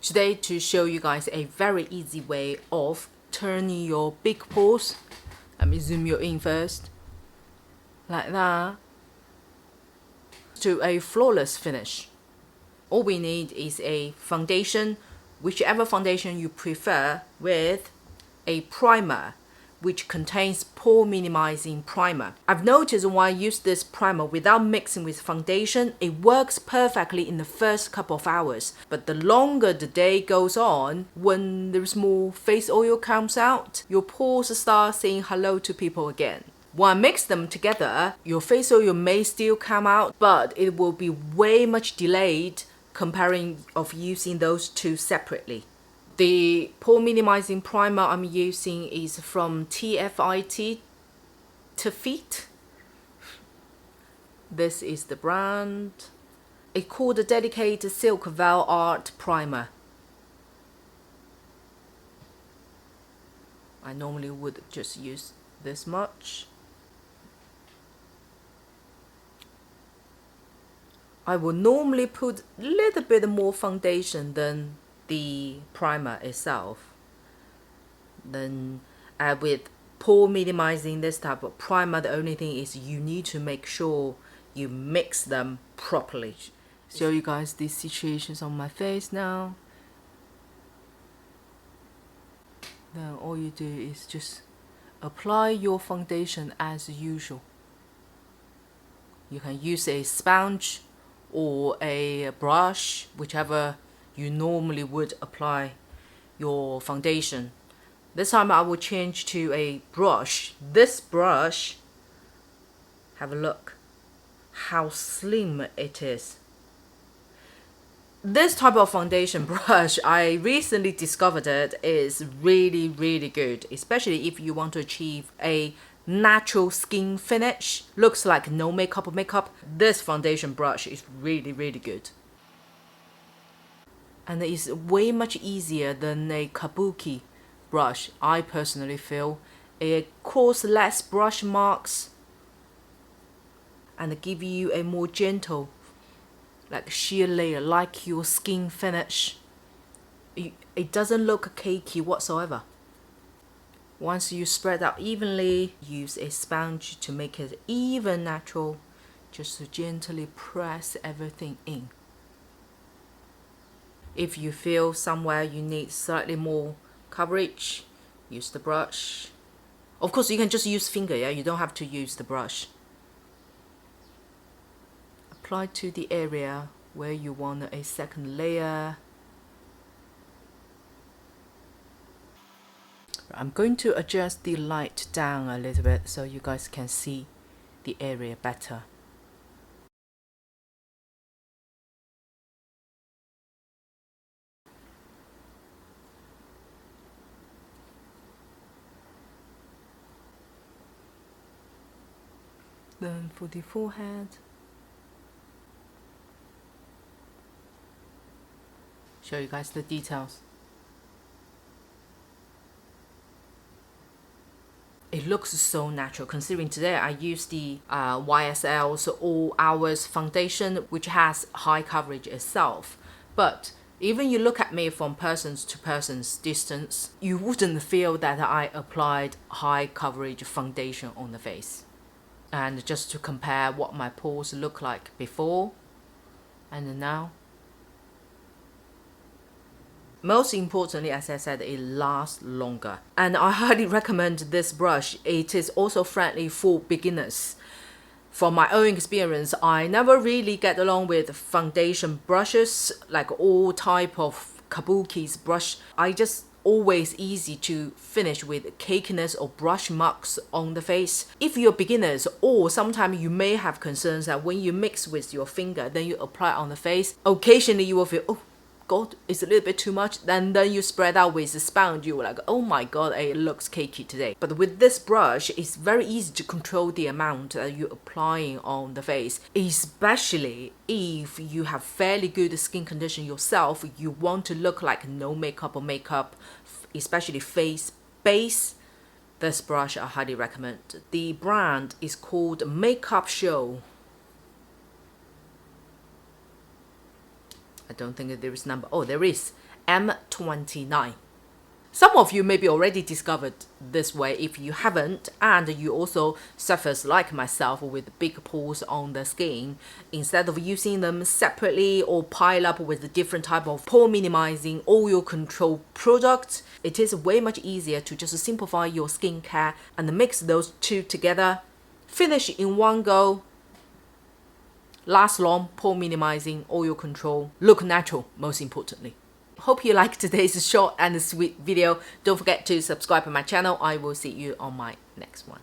Today to show you guys a very easy way of turning your big pores. Let me zoom you in first. Like that. To a flawless finish. All we need is a foundation, whichever foundation you prefer, with a primer which contains pore minimizing primer. I've noticed when I use this primer without mixing with foundation, it works perfectly in the first couple of hours. But the longer the day goes on, when there's more face oil comes out, your pores start saying hello to people again. When I mix them together, your face oil may still come out, but it will be way much delayed comparing of using those two separately. The pore minimizing primer I'm using is from TFIT. This is the brand. It's called the Dedicated Silk Veil Art Primer. I normally would just use this much. I will normally put a little bit more foundation than the primer itself. Then with pore minimizing this type of primer, the only thing is you need to make sure you mix them properly. Show you guys these situations on my face now. Then all you do is just apply your foundation as usual. You can use a sponge or a brush, whichever you normally would apply your foundation. This time I will change to a brush. This brush, have a look how slim it is. This type of foundation brush, I recently discovered it, is really good, especially if you want to achieve a natural skin finish. Looks like no makeup. This foundation brush is really good. And it's way much easier than a kabuki brush. I personally feel it causes less brush marks and give you a more gentle, like sheer layer, like your skin finish. It doesn't look cakey whatsoever. Once you spread out evenly, use a sponge to make it even natural, just to gently press everything in. If you feel somewhere you need slightly more coverage, use the brush. Of course, you can just use finger, yeah? You don't have to use the brush. Apply to the area where you want a second layer. I'm going to adjust the light down a little bit so you guys can see the area better. Then for the forehead, show you guys the details. It looks so natural, considering today I use the YSL's All Hours foundation, which has high coverage itself. But even you look at me from person's to person's distance, you wouldn't feel that I applied high coverage foundation on the face. And just to compare what my pores look like before and now. Most importantly, as I said, it lasts longer. And I highly recommend this brush. It is also friendly for beginners. From my own experience, I never really get along with foundation brushes, like all type of kabuki's brush. I just always easy to finish with cakiness or brush marks on the face. If you're beginners, or sometimes you may have concerns that when you mix with your finger, then you apply on the face, occasionally you will feel, oh God, it's a little bit too much. Then you spread out with the sponge, you're like, oh my God, it looks cakey today. But with this brush, it's very easy to control the amount that you're applying on the face, especially if you have fairly good skin condition yourself. You want to look like no makeup or makeup, especially face base. This brush I highly recommend. The brand is called Makeup Show. I don't think that there is number. Oh, there is M29. Some of you maybe already discovered this way if you haven't, and you also suffers like myself with big pores on the skin. Instead of using them separately or pile up with different type of pore minimizing oil control products, it is way much easier to just simplify your skincare and mix those two together. Finish in one go. Last long, pore minimizing, oil control, look natural most importantly. Hope you liked today's short and sweet video. Don't forget to subscribe to my channel. I will see you on my next one.